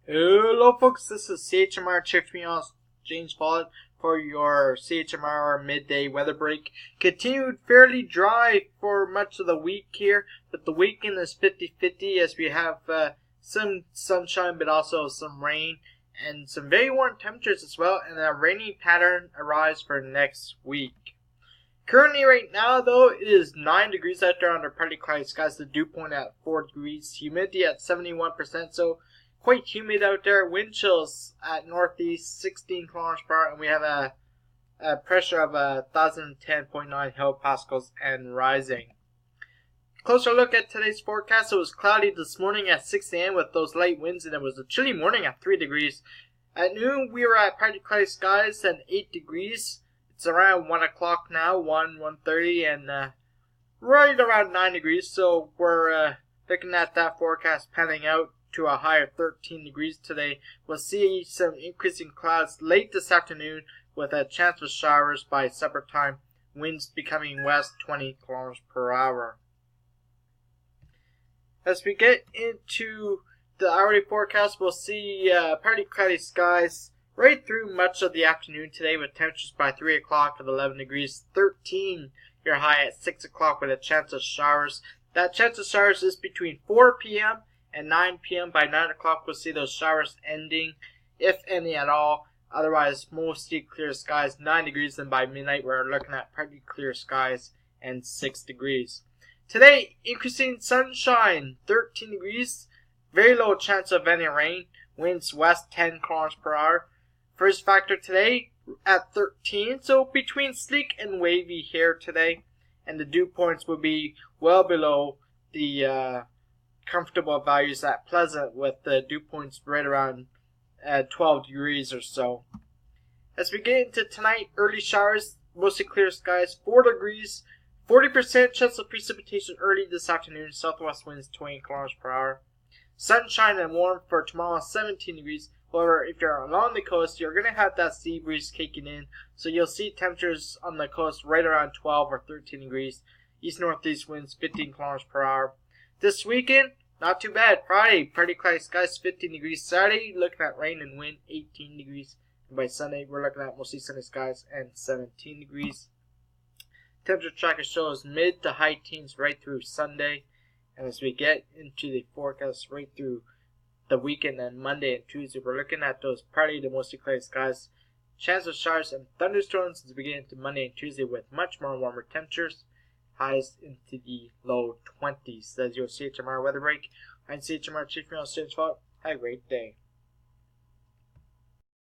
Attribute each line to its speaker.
Speaker 1: Hello folks, this is CHMR James Follett for your CHMR midday weather break. Continued fairly dry for much of the week here, but the weekend is 50-50 as we have some sunshine but also some rain and some very warm temperatures as well, and a rainy pattern arrives for next week. Currently right now though, it is 9 degrees out there under partly cloudy skies, the dew point at 4 degrees, humidity at 71%, so quite humid out there. Wind chills at northeast 16 kilometers per hour, and we have a pressure of 1,010.9 hectopascals and rising. Closer look at today's forecast. It was cloudy this morning at 6 a.m. with those light winds, and it was a chilly morning at 3 degrees. At noon, we were at partly cloudy skies at 8 degrees. It's around 1 o'clock now, 1:30, and right around 9 degrees. So we're looking at that forecast panning out to a high of 13 degrees today. We'll see some increasing clouds late this afternoon with a chance of showers by supper time. Winds becoming west 20 kilometers per hour. As we get into the hourly forecast, we'll see partly cloudy skies right through much of the afternoon today with temperatures by 3 o'clock at 11 degrees, 13 your high at 6 o'clock with a chance of showers. That chance of showers is between 4 p.m. and 9 p.m. By 9 o'clock, we'll see those showers ending, if any at all. Otherwise, mostly clear skies, 9 degrees. And by midnight, we're looking at partly clear skies and 6 degrees. Today, increasing sunshine, 13 degrees. Very low chance of any rain. Winds west 10 kilometers per hour. First factor today at 13. So between sleek and wavy here today. And the dew points will be well below the comfortable values at Pleasant, with the dew points right around 12 degrees or so. As we get into tonight, early showers, mostly clear skies, 4 degrees, 40% chance of precipitation early this afternoon, southwest winds 20 kilometers per hour. Sunshine and warm for tomorrow, 17 degrees. However, if you're along the coast, you're going to have that sea breeze kicking in, so you'll see temperatures on the coast right around 12 or 13 degrees. East-northeast winds 15 kilometers per hour. This weekend, not too bad. Friday, partly cloudy skies, 15 degrees. Saturday, looking at rain and wind, 18 degrees. And by Sunday, we're looking at mostly sunny skies and 17 degrees. Temperature tracker shows mid to high teens right through Sunday. And as we get into the forecast right through the weekend and Monday and Tuesday, we're looking at those partly to mostly cloudy skies. Chance of showers and thunderstorms as we get into Monday and Tuesday with much more warmer temperatures. Highs into the low 20s. That's your CHMR weather break. I'm CHMR Chief Meteorologist James Follett. Have a great day.